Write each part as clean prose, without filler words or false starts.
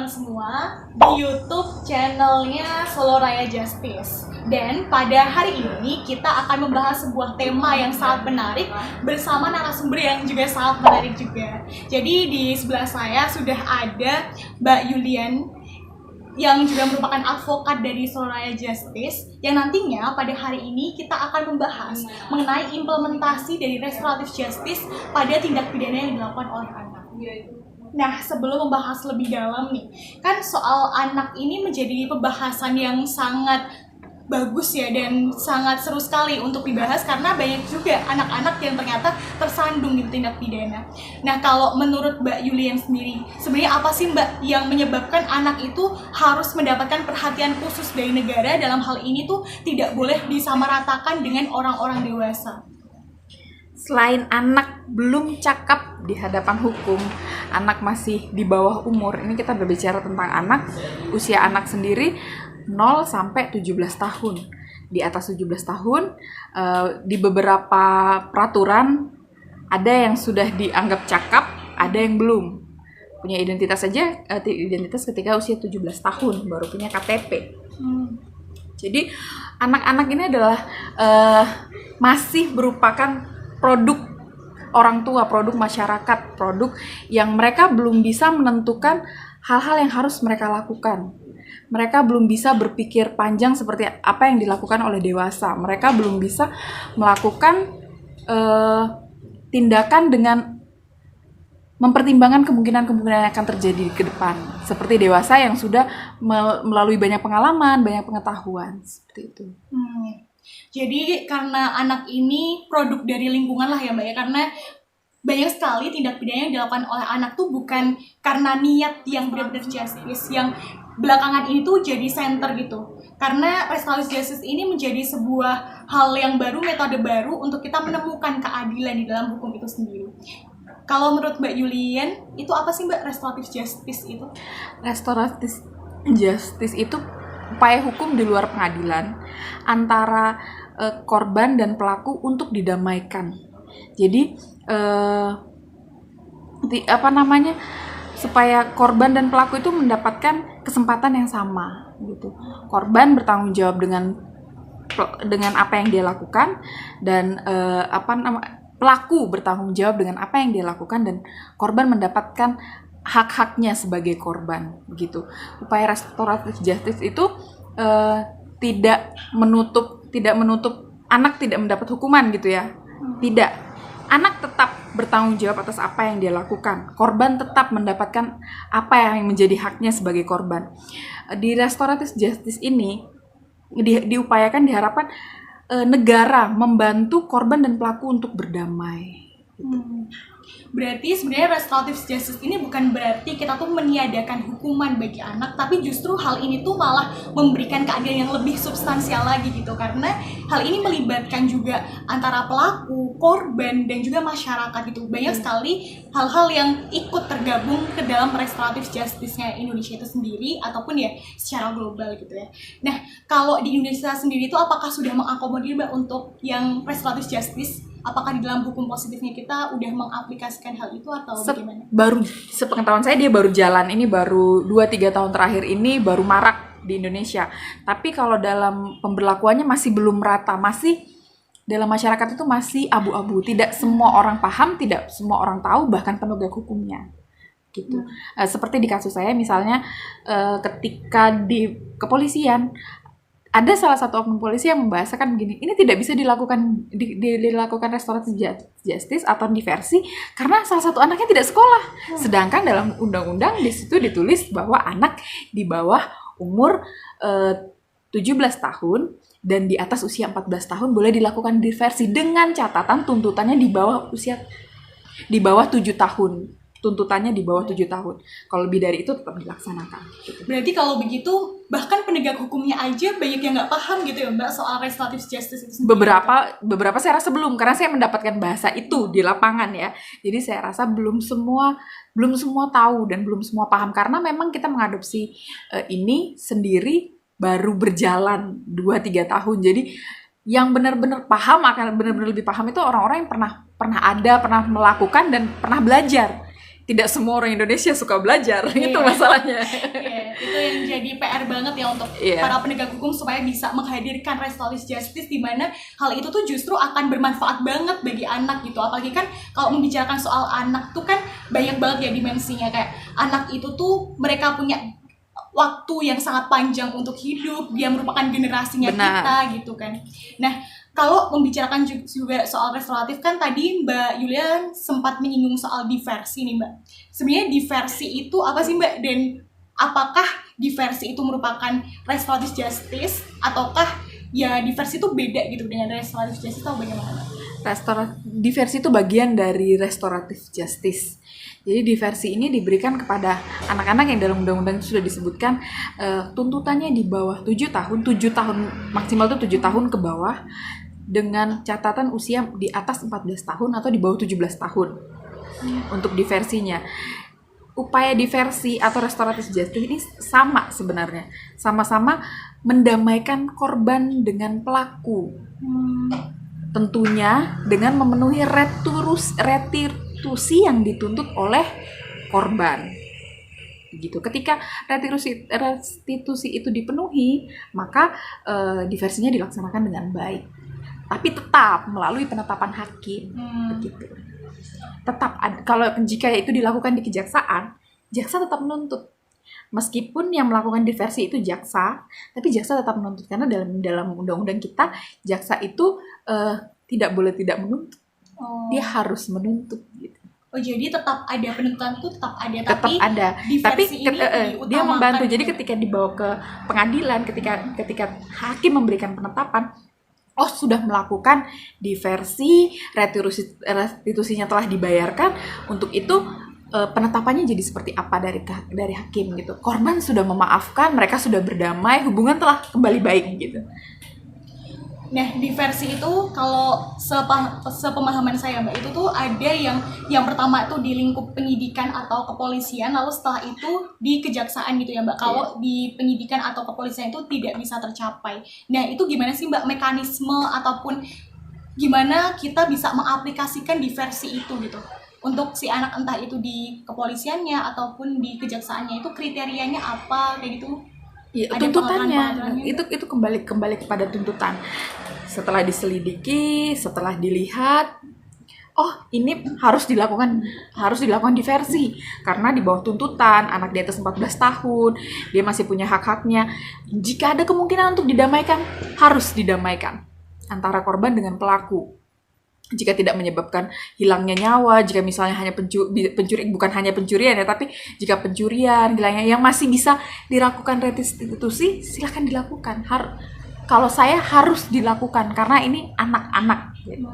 semua di YouTube channelnya Solo Raya Justice. Dan pada hari ini kita akan membahas sebuah tema yang sangat menarik bersama narasumber yang juga sangat menarik juga. Jadi di sebelah saya sudah ada Mbak Yulian yang juga merupakan advokat dari Solo Raya Justice, yang nantinya pada hari ini kita akan membahas mengenai implementasi dari restoratif justice pada tindak pidana yang dilakukan oleh anak. Nah, sebelum membahas lebih dalam nih, kan soal anak ini menjadi pembahasan yang sangat bagus ya dan sangat seru sekali untuk dibahas karena banyak juga anak-anak yang ternyata tersandung di tindak pidana. Nah, kalau menurut Mbak Yulian sendiri, sebenarnya apa sih Mbak yang menyebabkan anak itu harus mendapatkan perhatian khusus dari negara, dalam hal ini tuh tidak boleh disamaratakan dengan orang-orang dewasa? Selain anak belum cakap di hadapan hukum, anak masih di bawah umur, ini kita berbicara tentang anak, usia anak sendiri 0 sampai 17 tahun. Di atas 17 tahun, di beberapa peraturan ada yang sudah dianggap cakap, ada yang belum. Punya identitas saja, identitas ketika usia 17 tahun, baru punya KTP. Jadi anak-anak ini adalah masih merupakan produk orang tua, produk masyarakat, produk yang mereka belum bisa menentukan hal-hal yang harus mereka lakukan. Mereka belum bisa berpikir panjang seperti apa yang dilakukan oleh dewasa. Mereka belum bisa melakukan tindakan dengan mempertimbangkan kemungkinan-kemungkinan yang akan terjadi ke depan. Seperti dewasa yang sudah melalui banyak pengalaman, banyak pengetahuan. Seperti itu. Jadi karena anak ini produk dari lingkungan lah ya Mbak ya, karena banyak sekali tindak pidana yang dilakukan oleh anak tuh bukan karena niat yang benar-benar justice, yang belakangan ini tuh jadi center gitu. Karena restoratif justice ini menjadi sebuah hal yang baru, metode baru untuk kita menemukan keadilan di dalam hukum itu sendiri. Kalau menurut Mbak Yulian, itu apa sih Mbak restoratif justice itu? Restoratif justice itu upaya hukum di luar pengadilan antara korban dan pelaku untuk didamaikan. Jadi supaya korban dan pelaku itu mendapatkan kesempatan yang sama gitu. Korban bertanggung jawab dengan apa yang dia lakukan dan pelaku bertanggung jawab dengan apa yang dia lakukan dan korban mendapatkan hak-haknya sebagai korban begitu. Upaya restoratif justice itu tidak menutup anak tidak mendapat hukuman gitu ya. Tidak. Anak tetap bertanggung jawab atas apa yang dia lakukan. Korban tetap mendapatkan apa yang menjadi haknya sebagai korban. Di restoratif justice ini diupayakan, diharapkan negara membantu korban dan pelaku untuk berdamai. Berarti sebenarnya restoratif justice ini bukan berarti kita tuh meniadakan hukuman bagi anak, tapi justru hal ini tuh malah memberikan keadilan yang lebih substansial lagi gitu, karena hal ini melibatkan juga antara pelaku, korban, dan juga masyarakat gitu. Banyak sekali hal-hal yang ikut tergabung ke dalam restoratif justice-nya Indonesia itu sendiri ataupun ya secara global gitu ya. Nah, kalau di Indonesia sendiri itu apakah sudah mengakomodir Mbak untuk yang restoratif justice? Apakah di dalam hukum positifnya kita udah mengaplikasikan hal itu atau bagaimana? Sepengetahuan saya dia baru jalan, ini baru 2-3 tahun terakhir ini baru marak di Indonesia. Tapi kalau dalam pemberlakuannya masih belum rata, masih dalam masyarakat itu masih abu-abu. Tidak semua orang paham, tidak semua orang tahu, bahkan penegak hukumnya. Gitu. Seperti di kasus saya misalnya ketika di kepolisian ada salah satu oknum polisi yang membahasakan begini, ini tidak bisa dilakukan restoratif justice atau diversi karena salah satu anaknya tidak sekolah. Sedangkan dalam undang-undang di situ ditulis bahwa anak di bawah umur 17 tahun dan di atas usia 14 tahun boleh dilakukan diversi dengan catatan tuntutannya di bawah 7 tahun. Tuntutannya di bawah 7 tahun. Kalau lebih dari itu tetap dilaksanakan. Gitu. Berarti kalau begitu, bahkan penegak hukumnya aja banyak yang nggak paham gitu ya Mbak soal restoratif justice itu sendiri. Beberapa saya rasa belum, karena saya mendapatkan bahasa itu di lapangan ya. Jadi saya rasa belum semua tahu dan belum semua paham. Karena memang kita mengadopsi ini sendiri baru berjalan 2-3 tahun. Jadi yang benar-benar paham, akan benar-benar lebih paham itu orang-orang yang pernah melakukan dan pernah belajar. tidak semua orang Indonesia suka belajar. Iya. Itu masalahnya. Iya, itu yang jadi PR banget ya untuk Iya. para penegak hukum supaya bisa menghadirkan restoratif justice, di mana hal itu tuh justru akan bermanfaat banget bagi anak gitu. Apalagi kan kalau membicarakan soal anak tuh kan banyak banget ya dimensinya, kayak anak itu tuh mereka punya waktu yang sangat panjang untuk hidup, dia merupakan generasinya Benar. kita gitu kan. Nah, kalau membicarakan juga soal restoratif kan tadi Mbak Yulia sempat menyinggung soal diversi nih Mbak. Sebenarnya diversi itu apa sih Mbak, dan apakah diversi itu merupakan restoratif justice ataukah ya diversi itu beda gitu dengan restoratif justice atau bagaimana? Diversi itu bagian dari restoratif justice. Jadi diversi ini diberikan kepada anak-anak yang dalam undang-undang sudah disebutkan tuntutannya di bawah 7 tahun, 7 tahun maksimal itu 7 tahun ke bawah, dengan catatan usia di atas 14 tahun atau di bawah 17 tahun untuk diversinya. Upaya diversi atau restoratif justice ini sama sebenarnya, sama-sama mendamaikan korban dengan pelaku. Tentunya dengan memenuhi restitusi yang dituntut oleh korban. Gitu. Ketika restitusi itu dipenuhi, maka diversinya dilaksanakan dengan baik. Tapi tetap melalui penetapan hakim. Begitu. Tetap kalau jika itu dilakukan di kejaksaan, jaksa tetap menuntut. Meskipun yang melakukan diversi itu jaksa, tapi jaksa tetap menuntut karena dalam undang-undang kita jaksa itu tidak boleh tidak menuntut. Dia harus menuntut gitu. Oh, jadi tetap ada penuntutan itu tetap ada, Tetap ada. Tapi dia membantu. Jadi gitu. ketika dibawa ke pengadilan, ketika hakim memberikan penetapan, oh sudah melakukan diversi, restitusinya telah dibayarkan, untuk itu penetapannya jadi seperti apa dari hakim gitu. Korban sudah memaafkan, mereka sudah berdamai, hubungan telah kembali baik gitu. Nah, diversi itu kalau sepemahaman saya Mbak, itu tuh ada yang pertama itu di lingkup penyidikan atau kepolisian, lalu setelah itu di kejaksaan gitu ya Mbak. Kalau di penyidikan atau kepolisian itu tidak bisa tercapai. Nah, itu gimana sih Mbak mekanisme ataupun gimana kita bisa mengaplikasikan diversi itu gitu untuk si anak, entah itu di kepolisiannya ataupun di kejaksaannya, itu kriterianya apa kayak gitu? Ya, Ada tuntutannya pengaturan-pengaturannya? itu kembali kepada tuntutan. Setelah diselidiki, setelah dilihat, oh ini harus dilakukan diversi karena di bawah tuntutan, anak di atas 14 tahun, dia masih punya hak-haknya. Jika ada kemungkinan untuk didamaikan, harus didamaikan antara korban dengan pelaku. Jika tidak menyebabkan hilangnya nyawa, jika misalnya hanya pencuri, bukan hanya pencurian ya, tapi jika pencurian, hilangnya yang masih bisa dilakukan restitusi, silakan dilakukan. Kalau saya harus dilakukan karena ini anak-anak. Gitu.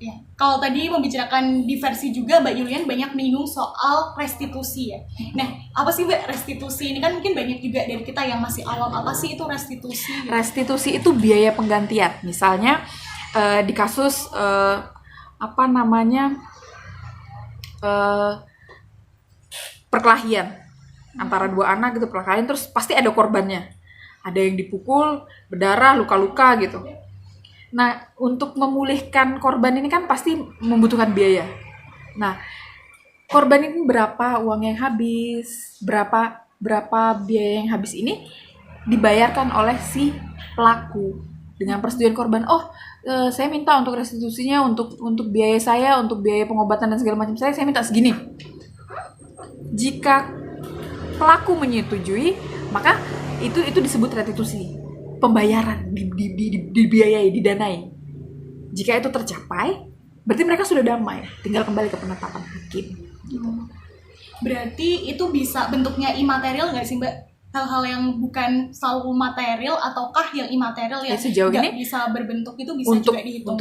Ya. Kalau tadi membicarakan diversi juga, Mbak Yulian banyak menyinggung soal restitusi ya. Nah, apa sih Mbak restitusi? Ini kan mungkin banyak juga dari kita yang masih awam, apa sih itu restitusi? Restitusi itu biaya penggantian. Misalnya di kasus perkelahian antara dua anak gitu, perkelahian terus pasti ada korbannya. Ada yang dipukul, berdarah, luka-luka gitu. Nah, untuk memulihkan korban ini kan pasti membutuhkan biaya. Nah, korban ini berapa uang yang habis, berapa biaya yang habis ini dibayarkan oleh si pelaku dengan persetujuan korban. Oh, saya minta untuk restitusinya, untuk biaya saya, untuk biaya pengobatan dan segala macam saya minta segini. Jika pelaku menyetujui, maka itu disebut restitusi, pembayaran, dibiayai, didanai. Jika itu tercapai, berarti mereka sudah damai, tinggal kembali ke penetapan hakim. Gitu. Berarti itu bisa bentuknya imaterial nggak sih Mbak? Hal-hal yang bukan selalu material ataukah yang imaterial yang sejauh nggak ini bisa berbentuk itu bisa juga dihitung?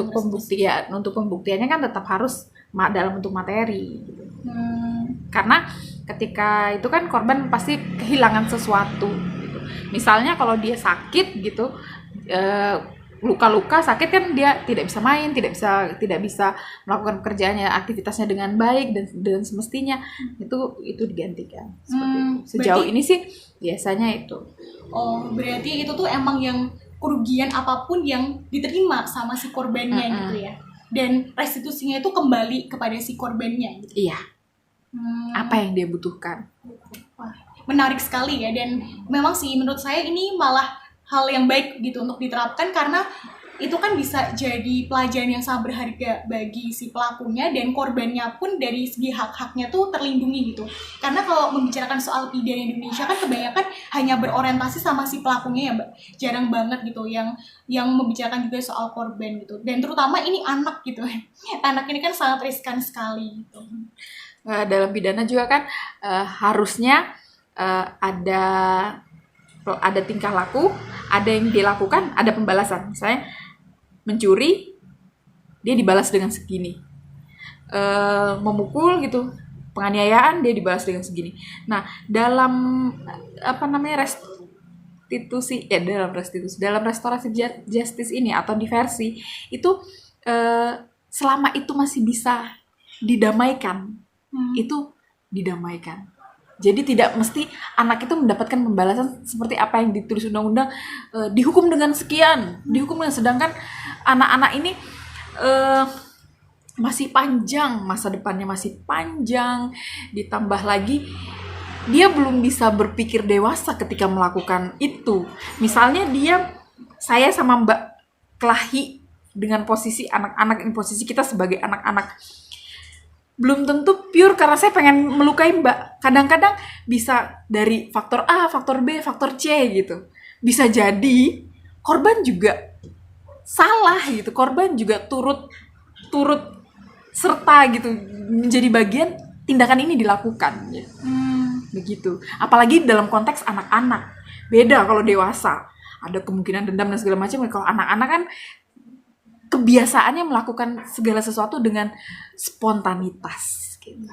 Untuk pembuktiannya kan tetap harus dalam bentuk materi. Gitu. Karena ketika itu kan korban pasti kehilangan sesuatu. Gitu. Misalnya kalau dia sakit gitu, luka-luka sakit kan dia tidak bisa main, tidak bisa melakukan pekerjaannya, aktivitasnya dengan baik dan semestinya itu digantikan. Seperti itu. Sejauh ini sih biasanya itu. Oh, berarti itu tuh emang yang kerugian apapun yang diterima sama si korbannya gitu ya. Dan restitusinya itu kembali kepada si korbannya gitu. Iya. apa yang dia butuhkan. Wah, menarik sekali ya, dan memang sih menurut saya ini malah hal yang baik gitu untuk diterapkan, karena itu kan bisa jadi pelajaran yang sangat berharga bagi si pelakunya, dan korbannya pun dari segi hak-haknya tuh terlindungi gitu. Karena kalau membicarakan soal pidana Indonesia kan kebanyakan hanya berorientasi sama si pelakunya ya Mbak, jarang banget gitu yang membicarakan juga soal korban gitu, dan terutama ini anak gitu. Anak ini kan sangat riskan sekali gitu. Dalam pidana juga kan harusnya ada tingkah laku, ada yang dilakukan, ada pembalasan. Misalnya mencuri, dia dibalas dengan segini. Memukul gitu, penganiayaan dia dibalas dengan segini. Nah, dalam dalam restorasi justice ini atau diversi itu selama itu masih bisa didamaikan, itu didamaikan. Jadi tidak mesti anak itu mendapatkan pembalasan seperti apa yang ditulis undang-undang, dihukum dengan sekian, sedangkan anak-anak ini masih panjang, masa depannya masih panjang, ditambah lagi dia belum bisa berpikir dewasa ketika melakukan itu. Misalnya saya sama Mbak kelahi dengan posisi anak-anak, ini posisi kita sebagai anak-anak, belum tentu pure karena saya pengen melukai Mbak. Kadang-kadang bisa dari faktor A, faktor B, faktor C gitu. Bisa jadi korban juga salah gitu. Korban juga turut serta gitu, menjadi bagian tindakan ini dilakukan gitu. Begitu. Apalagi dalam konteks anak-anak. Beda kalau dewasa. Ada kemungkinan dendam dan segala macam. Kalau anak-anak kan kebiasaannya melakukan segala sesuatu dengan spontanitas gitu.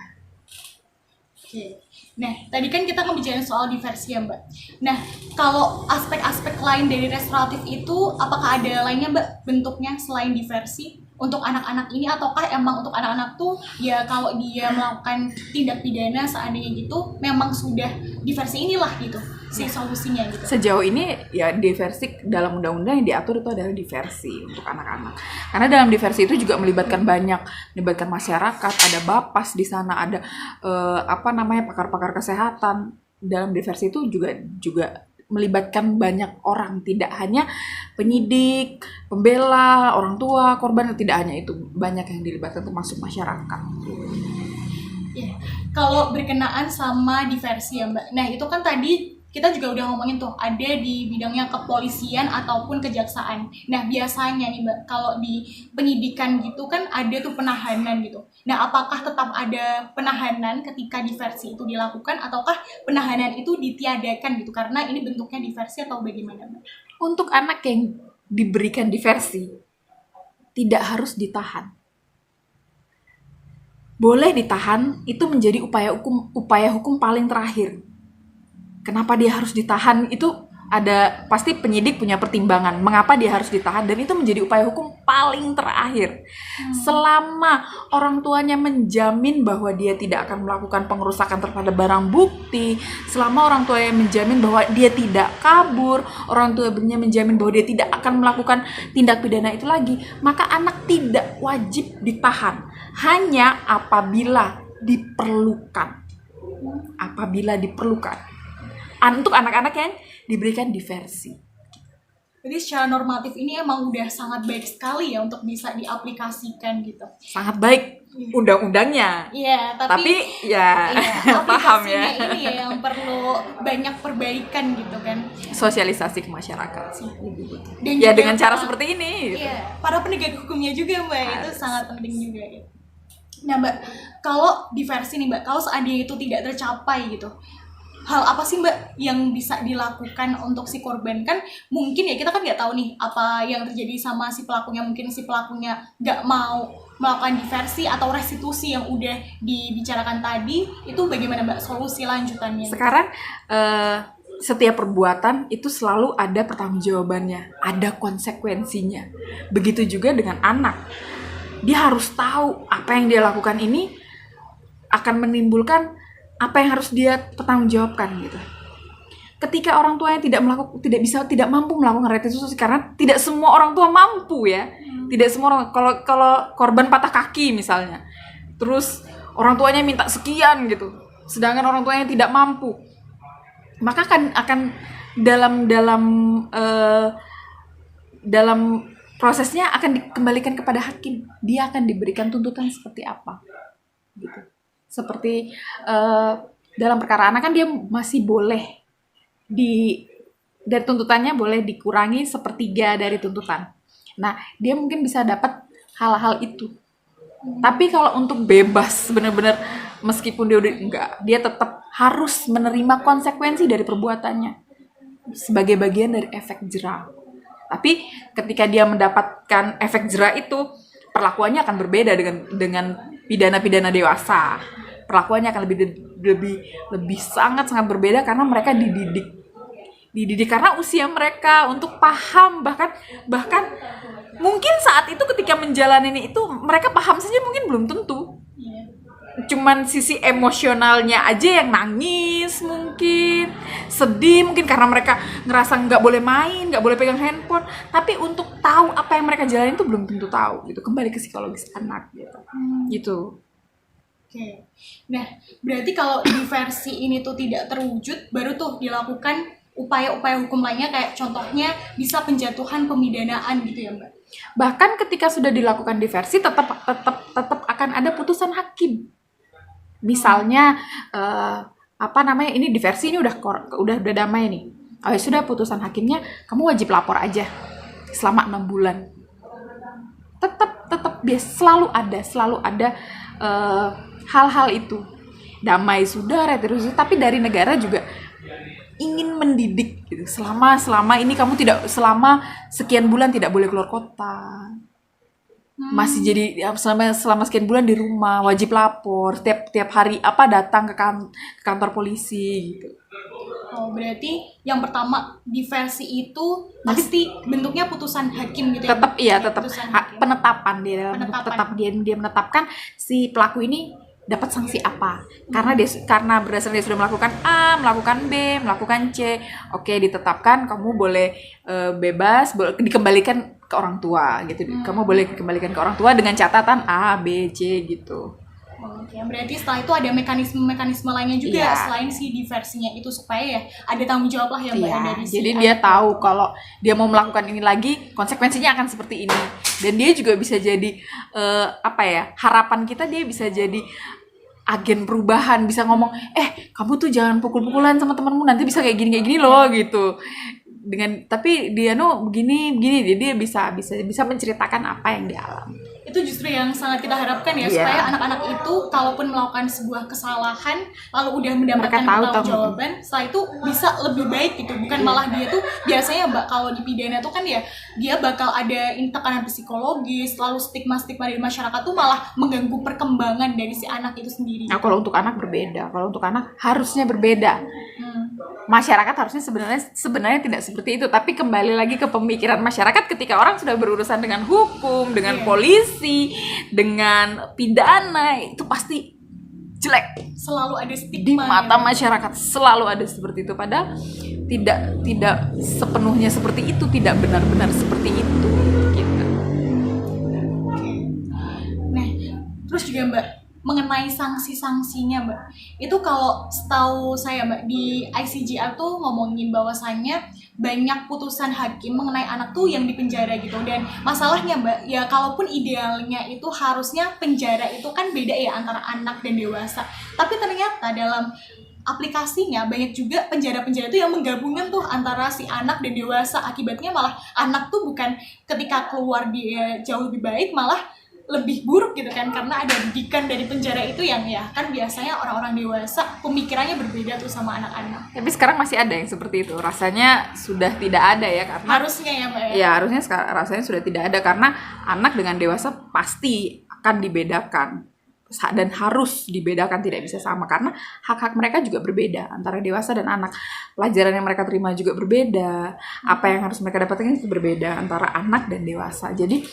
Oke. Nah, tadi kan kita membicarakan soal diversi ya Mbak. Nah, kalau aspek-aspek lain dari restoratif itu, apakah ada lainnya Mbak bentuknya selain diversi untuk anak-anak ini, ataukah emang untuk anak-anak tuh ya kalau dia melakukan tindak pidana seandainya gitu memang sudah diversi inilah gitu si solusinya gitu. Sejauh ini ya diversi dalam undang-undang yang diatur itu adalah diversi untuk anak-anak. Karena dalam diversi itu juga melibatkan masyarakat, ada Bapas di sana, ada pakar-pakar kesehatan. Dalam diversi itu juga melibatkan banyak orang, tidak hanya penyidik, pembela, orang tua, korban, tidak hanya itu, banyak yang dilibatkan termasuk masyarakat. Ya, kalau berkenaan sama diversi ya Mbak. Nah, itu kan tadi kita juga udah ngomongin tuh ada di bidangnya kepolisian ataupun kejaksaan. Nah, biasanya nih Mbak, kalau di penyidikan gitu kan ada tuh penahanan gitu. Nah, apakah tetap ada penahanan ketika diversi itu dilakukan, ataukah penahanan itu ditiadakan gitu karena ini bentuknya diversi, atau bagaimana Mbak? Untuk anak yang diberikan diversi tidak harus ditahan. Boleh ditahan, itu menjadi upaya hukum paling terakhir. Kenapa dia harus ditahan? Itu ada pasti penyidik punya pertimbangan mengapa dia harus ditahan, dan itu menjadi upaya hukum paling terakhir. Selama orang tuanya menjamin bahwa dia tidak akan melakukan pengerusakan terhadap barang bukti, selama orang tuanya menjamin bahwa dia tidak kabur, orang tuanya menjamin bahwa dia tidak akan melakukan tindak pidana itu lagi, maka anak tidak wajib ditahan, hanya apabila diperlukan. Untuk anak-anak yang diberikan diversi. Jadi secara normatif ini emang udah sangat baik sekali ya untuk bisa diaplikasikan gitu. Sangat baik undang-undangnya. Iya, tapi paham ya. Ini ya yang perlu banyak perbaikan gitu kan. Sosialisasi ke masyarakat sih. Dan ya dengan cara seperti ini. Iya, para penegak hukumnya juga Mbak, itu sangat penting juga gitu. Nah Mbak, kalau diversi nih Mbak, kalau seandainya itu tidak tercapai gitu, hal apa sih Mbak yang bisa dilakukan untuk si korban? Kan mungkin ya kita kan nggak tahu nih apa yang terjadi sama si pelakunya. Mungkin si pelakunya nggak mau melakukan diversi atau restitusi yang udah dibicarakan tadi. Itu bagaimana Mbak solusi lanjutannya? Sekarang setiap perbuatan itu selalu ada pertanggungjawabannya, ada konsekuensinya. Begitu juga dengan anak. Dia harus tahu apa yang dia lakukan ini akan menimbulkan apa yang harus dia pertanggungjawabkan gitu. Ketika orang tuanya tidak mampu melakukan restitusi, karena tidak semua orang tua mampu ya. Tidak semua orang, kalau korban patah kaki misalnya, terus orang tuanya minta sekian gitu, sedangkan orang tuanya tidak mampu, maka akan dalam prosesnya akan dikembalikan kepada hakim. Dia akan diberikan tuntutan seperti apa gitu. Seperti dalam perkara anak kan dia masih boleh dari tuntutannya boleh dikurangi 1/3 dari tuntutan. Nah, dia mungkin bisa dapat hal-hal itu. Tapi kalau untuk bebas benar-benar, meskipun dia udah enggak, dia tetap harus menerima konsekuensi dari perbuatannya sebagai bagian dari efek jera. Tapi ketika dia mendapatkan efek jera itu, perlakuannya akan berbeda dengan pidana-pidana dewasa. Perlakuannya akan lebih sangat berbeda karena mereka dididik karena usia mereka untuk paham, bahkan mungkin saat itu ketika menjalani itu mereka paham saja mungkin belum tentu. Cuman sisi emosionalnya aja yang nangis, mungkin sedih, mungkin karena mereka ngerasa nggak boleh main, nggak boleh pegang handphone. Tapi untuk tahu apa yang mereka jalani itu belum tentu tahu gitu. Kembali ke psikologis anak gitu. Gitu. Oke. Nah, berarti kalau diversi ini tuh tidak terwujud, baru tuh dilakukan upaya-upaya hukum lainnya, kayak contohnya bisa penjatuhan pemidanaan gitu ya, Mbak. Bahkan ketika sudah dilakukan diversi tetap akan ada putusan hakim. Misalnya ini diversi ini udah damai nih. Oh ya sudah, putusan hakimnya kamu wajib lapor aja selama 6 bulan. Tetap selalu ada hal-hal itu. Damai sudah, retribusi, tapi dari negara juga ingin mendidik gitu. Selama ini kamu selama sekian bulan tidak boleh keluar kota. Masih jadi selama sekian bulan di rumah, wajib lapor tiap hari datang ke kantor polisi gitu. Oh, berarti yang pertama diversi itu pasti bentuknya putusan hakim gitu ya? Tetap penetapan dia menetapkan si pelaku ini dapat sanksi apa, karena berdasarkan dia sudah melakukan A, melakukan B, melakukan C, oke, ditetapkan kamu boleh bebas, boleh dikembalikan ke orang tua gitu. Kamu boleh dikembalikan ke orang tua dengan catatan A, B, C gitu. Oke, berarti setelah itu ada mekanisme lainnya juga selain si diversinya itu, supaya ya ada tanggung jawab lah ya Mbak dari si jadi dia tahu kalau dia mau melakukan ini lagi konsekuensinya akan seperti ini, dan dia juga bisa jadi harapan kita, dia bisa jadi agen perubahan, bisa ngomong kamu tuh jangan pukul-pukulan sama temanmu, nanti bisa kayak gini loh gitu. Tapi dia begini dia bisa menceritakan apa yang dia alami. Itu justru yang sangat kita harapkan ya, supaya anak-anak itu kalaupun melakukan sebuah kesalahan lalu udah mendapatkan pertanggungjawaban, setelah itu bisa lebih baik gitu. Bukan malah dia tuh biasanya Mbak, kalau di pidana tuh kan ya dia bakal ada tekanan psikologis, lalu stigma-stigma dari masyarakat tuh malah mengganggu perkembangan dari si anak itu sendiri. Nah, kalau untuk anak berbeda. Kalau untuk anak harusnya berbeda. Masyarakat harusnya sebenarnya tidak seperti itu, tapi kembali lagi ke pemikiran masyarakat ketika orang sudah berurusan dengan hukum, dengan polisi, dengan pidana, itu pasti jelek. Selalu ada stigma di mata masyarakat, selalu ada seperti itu, padahal tidak sepenuhnya seperti itu, tidak benar-benar seperti itu gitu. Nah, terus juga Mbak, mengenai sanksi-sanksinya Mbak, itu kalau setahu saya Mbak, di ICJR tuh ngomongin bahwasannya banyak putusan hakim mengenai anak tuh yang dipenjara gitu. Dan masalahnya Mbak, ya kalaupun idealnya itu harusnya penjara itu kan beda ya antara anak dan dewasa, tapi ternyata dalam aplikasinya banyak juga penjara-penjara itu yang menggabungkan tuh antara si anak dan dewasa. Akibatnya malah anak tuh bukan ketika keluar dia jauh lebih baik, malah lebih buruk gitu kan, karena ada didikan dari penjara itu yang ya kan biasanya orang-orang dewasa pemikirannya berbeda tuh sama anak-anak. Tapi sekarang masih ada yang seperti itu. Rasanya sudah tidak ada ya, karena harusnya ya Mbak ya. Ya harusnya rasanya sudah tidak ada, karena anak dengan dewasa pasti akan dibedakan dan harus dibedakan, tidak bisa sama karena hak-hak mereka juga berbeda antara dewasa dan anak. Pelajaran yang mereka terima juga berbeda, apa yang harus mereka dapatkan itu berbeda antara anak dan dewasa. Jadi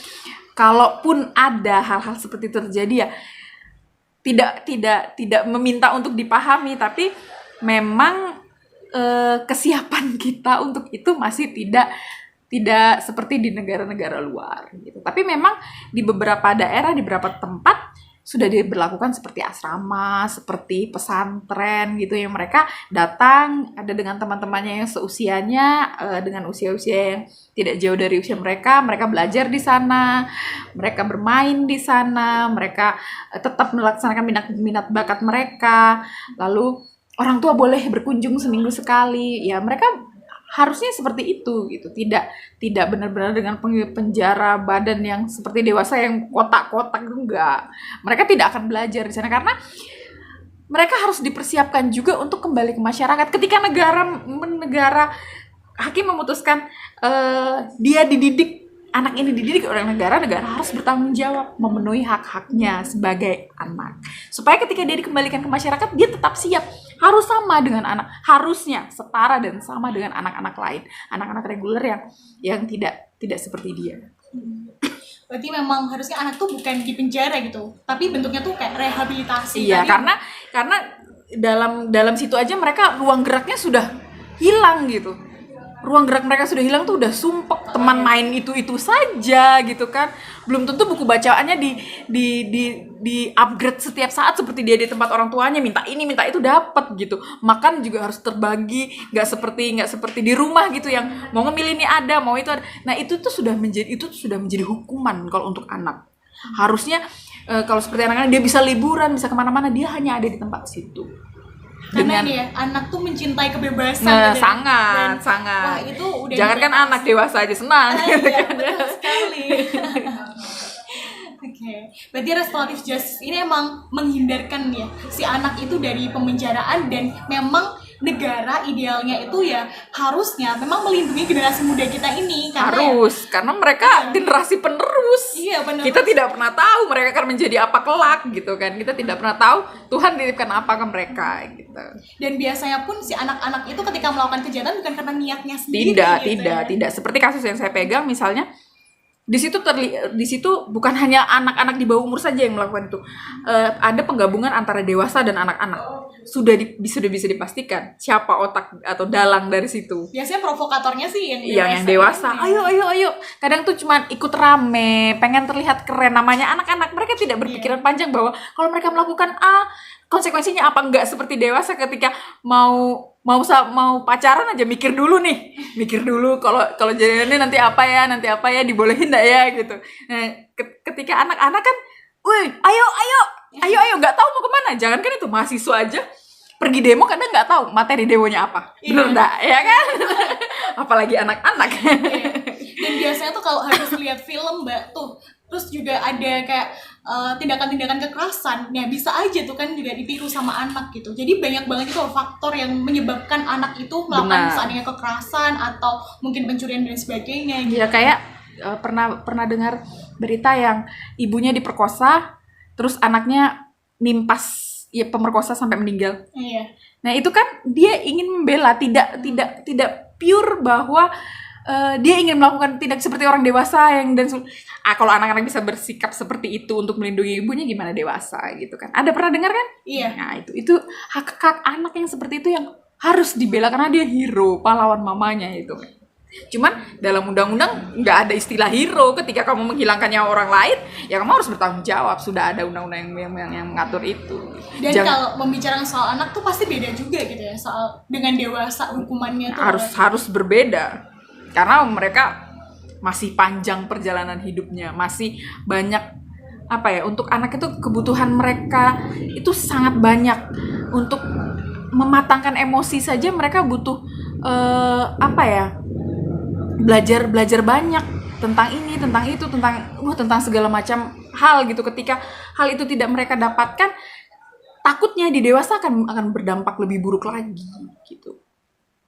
kalaupun ada hal-hal seperti itu terjadi ya tidak meminta untuk dipahami, tapi memang kesiapan kita untuk itu masih tidak seperti di negara-negara luar gitu. Tapi memang di beberapa daerah, di beberapa tempat sudah diberlakukan seperti asrama, seperti pesantren gitu yang mereka datang ada dengan teman-temannya yang seusianya, dengan usia-usia yang tidak jauh dari usia mereka belajar di sana, mereka bermain di sana, mereka tetap melaksanakan minat bakat mereka, lalu orang tua boleh berkunjung seminggu sekali, ya mereka harusnya seperti itu gitu, tidak benar-benar dengan penjara badan yang seperti dewasa yang kotak-kotak, enggak. Mereka tidak akan belajar di sana karena mereka harus dipersiapkan juga untuk kembali ke masyarakat. Ketika negara hakim memutuskan dia dididik, anak ini dididik oleh negara harus bertanggung jawab memenuhi hak-haknya sebagai anak. Supaya ketika dia dikembalikan ke masyarakat, dia tetap siap. Harus sama dengan harusnya setara dan sama dengan anak-anak lain. Anak-anak reguler yang tidak seperti dia. Berarti memang harusnya anak tuh bukan di penjara gitu, tapi bentuknya tuh kayak rehabilitasi. Iya, karena dalam situ aja mereka ruang geraknya sudah hilang gitu. Ruang gerak mereka sudah hilang tuh udah sumpek, teman main itu saja gitu kan. Belum tentu buku bacaannya di upgrade setiap saat seperti dia di tempat orang tuanya, minta ini minta itu dapat gitu. Makan juga harus terbagi, nggak seperti di rumah gitu yang mau ngemil ini ada, mau itu ada. Nah, itu sudah menjadi hukuman kalau untuk anak. Harusnya kalau seperti anak-anak dia bisa liburan, bisa kemana-mana, dia hanya ada di tempat situ. Karena ini ya, anak tuh mencintai kebebasan. Sangat. Wah, itu udah jangan kan anak dewasa aja senang. Gitu iya, kan. betul sekali. Oke, berarti restoratif justice ini emang menghindarkan ya si anak itu dari pemenjaraan, dan memang negara idealnya itu ya harusnya memang melindungi generasi muda kita ini karena mereka generasi penerus. Iya, benar. Kita tidak pernah tahu mereka akan menjadi apa kelak gitu kan. Kita tidak pernah tahu Tuhan titipkan apa ke mereka gitu. Dan biasanya pun si anak-anak itu ketika melakukan kejahatan bukan karena niatnya sendiri. Tidak. Seperti kasus yang saya pegang misalnya, di situ bukan hanya anak-anak di bawah umur saja yang melakukan itu. Ada penggabungan antara dewasa dan anak-anak. Sudah bisa dipastikan siapa otak atau dalang dari situ. Biasanya provokatornya sih yang dewasa. Ayo. Kadang tuh cuma ikut rame, pengen terlihat keren. Namanya anak-anak, mereka tidak berpikiran panjang bahwa kalau mereka melakukan A, konsekuensinya apa. Enggak seperti dewasa ketika mau pacaran aja mikir dulu kalau jadinya nanti apa ya dibolehin enggak ya gitu. Nah, ketika anak-anak kan, woi, ayo nggak tahu mau kemana. Jangan kan itu mahasiswa aja pergi demo kadang nggak tahu materi demonya apa. Bener enggak ya kan? Apalagi anak-anak. Iya. Dan biasanya tuh kalau habis lihat film Mbak tuh, terus juga ada kayak tindakan-tindakan kekerasan, ya bisa aja tuh kan juga ditiru sama anak gitu. Jadi banyak banget itu faktor yang menyebabkan anak itu melakukan seandainya kekerasan atau mungkin pencurian dan sebagainya gitu. Ya kayak pernah dengar berita yang ibunya diperkosa, terus anaknya nimpas ya pemerkosa sampai meninggal. Iya. Nah, itu kan dia ingin membela, tidak pure bahwa dia ingin melakukan tindak seperti orang dewasa kalau anak-anak bisa bersikap seperti itu untuk melindungi ibunya, gimana dewasa gitu kan. Ada pernah dengar kan? Iya. Nah, itu hak anak yang seperti itu yang harus dibela karena dia hero, pahlawan mamanya itu. Cuman dalam undang-undang nggak ada istilah hero. Ketika kamu menghilangkan nyawa orang lain, ya kamu harus bertanggung jawab. Sudah ada undang-undang yang mengatur itu. Dan kalau membicarakan soal anak tuh pasti beda juga gitu ya, soal dengan dewasa hukumannya tuh harus berbeda. Karena mereka masih panjang perjalanan hidupnya, masih banyak untuk anak itu kebutuhan mereka itu sangat banyak. Untuk mematangkan emosi saja mereka butuh belajar banyak tentang ini, tentang itu, tentang segala macam hal gitu. Ketika hal itu tidak mereka dapatkan, takutnya di dewasa akan berdampak lebih buruk lagi gitu.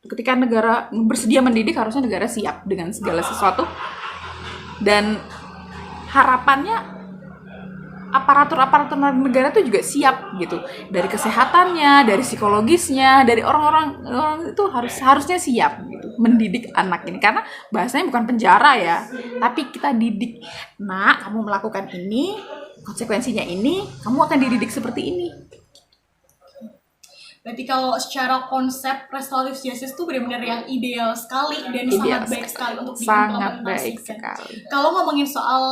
Ketika negara bersedia mendidik, harusnya negara siap dengan segala sesuatu, dan harapannya aparatur negara itu juga siap gitu, dari kesehatannya, dari psikologisnya, dari orang itu harusnya siap gitu mendidik anak ini, karena bahasanya bukan penjara ya, tapi kita didik. Nah, kamu melakukan ini, konsekuensinya ini, kamu akan dididik seperti ini. Berarti kalau secara konsep restoratif justice itu benar-benar yang ideal sekali dan sangat baik sekali untuk sangat baik diimplementasikan. sekali. Kalau ngomongin soal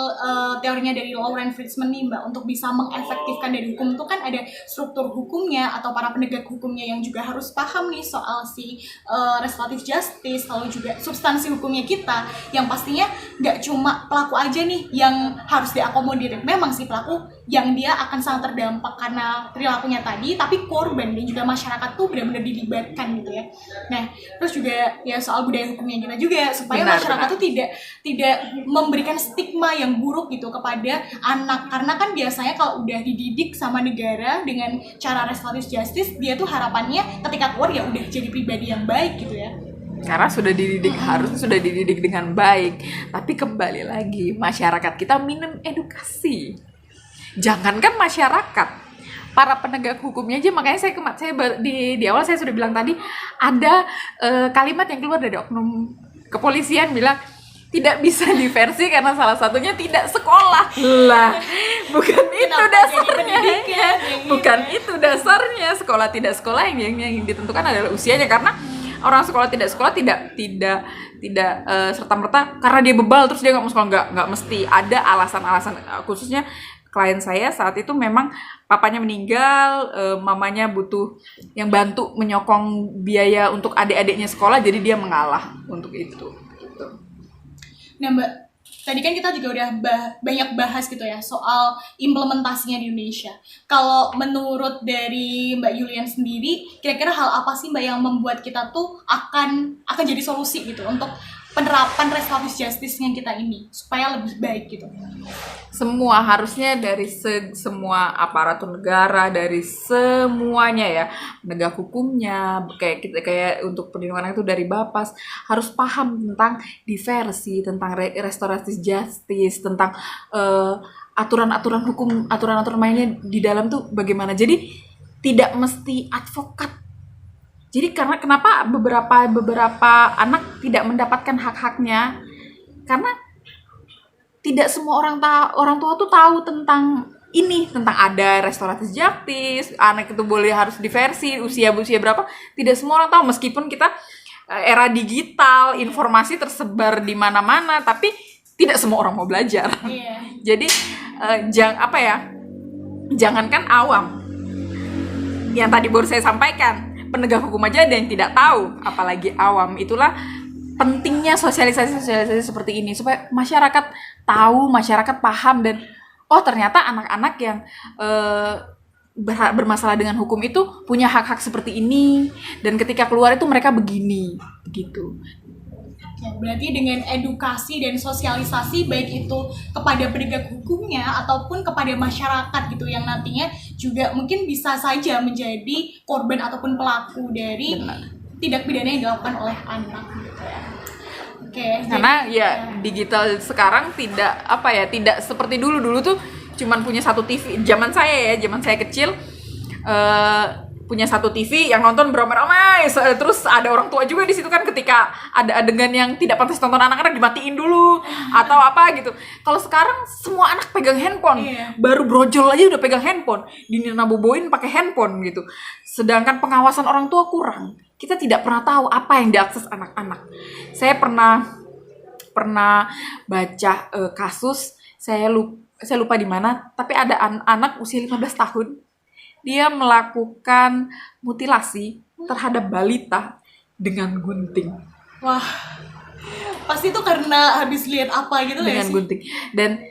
teorinya dari Lauren Friedman nih Mbak, untuk bisa mengefektifkan dari hukum itu kan ada struktur hukumnya atau para penegak hukumnya yang juga harus paham nih soal si restoratif justice, kalau juga substansi hukumnya kita yang pastinya nggak cuma pelaku aja nih yang harus diakomodir. Memang sih pelaku yang dia akan sangat terdampak karena perilakunya tadi, tapi korban dan juga masyarakat tuh benar-benar dilibatkan gitu ya. Nah, terus juga ya soal budaya hukumnya kita juga supaya masyarakat tuh tidak memberikan stigma yang buruk gitu kepada anak, karena kan biasanya kalau udah dididik sama negara dengan cara restoratif justice, dia tuh harapannya ketika keluar ya udah jadi pribadi yang baik gitu ya. Karena sudah dididik, harusnya sudah dididik dengan baik. Tapi kembali lagi, masyarakat kita minim edukasi. Jangankan masyarakat, para penegak hukumnya aja. Makanya saya di awal saya sudah bilang tadi, ada kalimat yang keluar dari oknum kepolisian bilang tidak bisa diversi karena salah satunya tidak sekolah. Lah, bukan itu dasarnya. Bukan itu dasarnya. Sekolah tidak sekolah yang ditentukan adalah usianya, karena orang sekolah tidak sekolah tidak serta-merta karena dia bebal terus dia nggak mau sekolah, nggak mesti. Ada alasan-alasan, khususnya klien saya saat itu memang papanya meninggal, mamanya butuh yang bantu menyokong biaya untuk adik-adiknya sekolah, jadi dia mengalah untuk itu. Gitu. Nah Mbak, tadi kan kita juga udah banyak bahas gitu ya soal implementasinya di Indonesia. Kalau menurut dari Mbak Yulian sendiri, kira-kira hal apa sih Mbak yang membuat kita tuh akan jadi solusi gitu untuk penerapan restoratif justice-nya kita ini supaya lebih baik gitu? Semua harusnya dari semua aparatur negara, dari semuanya ya, penegak hukumnya, kayak untuk perlindungan anak itu dari Bapas harus paham tentang diversi, tentang restoratif justice, tentang aturan-aturan hukum, aturan-aturan mainnya di dalam tuh bagaimana. Jadi tidak mesti advokat. Jadi karena kenapa beberapa anak tidak mendapatkan hak-haknya, karena tidak semua orang tua tuh tahu tentang ini, tentang ada restoratif justice, anak itu harus diversi, usia berapa, tidak semua orang tahu. Meskipun kita era digital, informasi tersebar di mana-mana, tapi tidak semua orang mau belajar. Yeah. Jadi jangankan awam, yang tadi baru saya sampaikan, penegak hukum aja ada yang tidak tahu, apalagi awam. Itulah pentingnya sosialisasi seperti ini, supaya masyarakat tahu, masyarakat paham, dan ternyata anak-anak yang bermasalah dengan hukum itu punya hak-hak seperti ini, dan ketika keluar itu mereka begini, begitu. Ya, berarti dengan edukasi dan sosialisasi baik itu kepada penegak hukumnya ataupun kepada masyarakat gitu, yang nantinya juga mungkin bisa saja menjadi korban ataupun pelaku dari tindak pidana yang dilakukan oleh anak gitu ya. Oke. Karena digital sekarang tidak seperti dulu tuh cuman punya satu TV. Zaman saya kecil punya satu TV yang nonton beramai-ramai, terus ada orang tua juga di situ kan, ketika ada adegan yang tidak pantas tonton anak-anak dimatiin dulu atau apa gitu. Kalau sekarang semua anak pegang handphone, baru brojol aja udah pegang handphone, dininaboboin pakai handphone gitu. Sedangkan pengawasan orang tua kurang. Kita tidak pernah tahu apa yang diakses anak-anak. Saya pernah baca kasus, saya lupa di mana, tapi ada anak usia 15 tahun. Dia melakukan mutilasi terhadap balita dengan gunting. Wah, pasti itu karena habis lihat apa gitu dengan sih? Gunting. Dan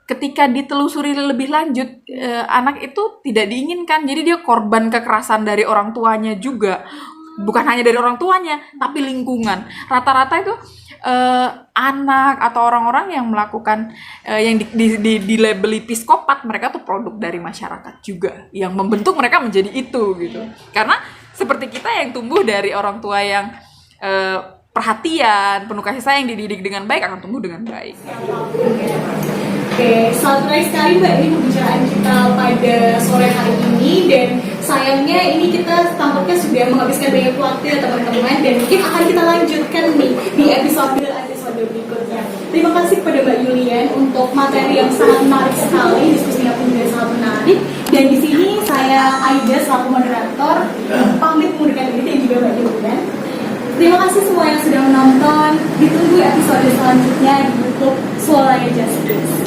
ketika ditelusuri lebih lanjut, anak itu tidak diinginkan. Jadi dia korban kekerasan dari orang tuanya juga. Bukan hanya dari orang tuanya, tapi lingkungan. Rata-rata itu anak atau orang-orang yang melakukan yang dilabeli psikopat, mereka tuh produk dari masyarakat juga yang membentuk mereka menjadi itu gitu. Karena seperti kita yang tumbuh dari orang tua yang perhatian, penuh kasih sayang, dididik dengan baik, akan tumbuh dengan baik. Oke, sangat sekali Mbak ini pembicaraan kita pada sore hari ini, dan sayangnya ini kita tampaknya sudah menghabiskan banyak waktu ya teman-teman, dan mungkin akan kita lanjutkan nih di episode berikutnya. Terima kasih kepada Mbak Yulian untuk materi yang sangat menarik sekali, diskusinya pun juga sangat menarik. Dan di sini saya Aida selaku moderator pamit mengundurkan diri dan juga Mbak Julian. Terima kasih semua yang sudah menonton. Ditunggu episode selanjutnya di YouTube Suara Justice.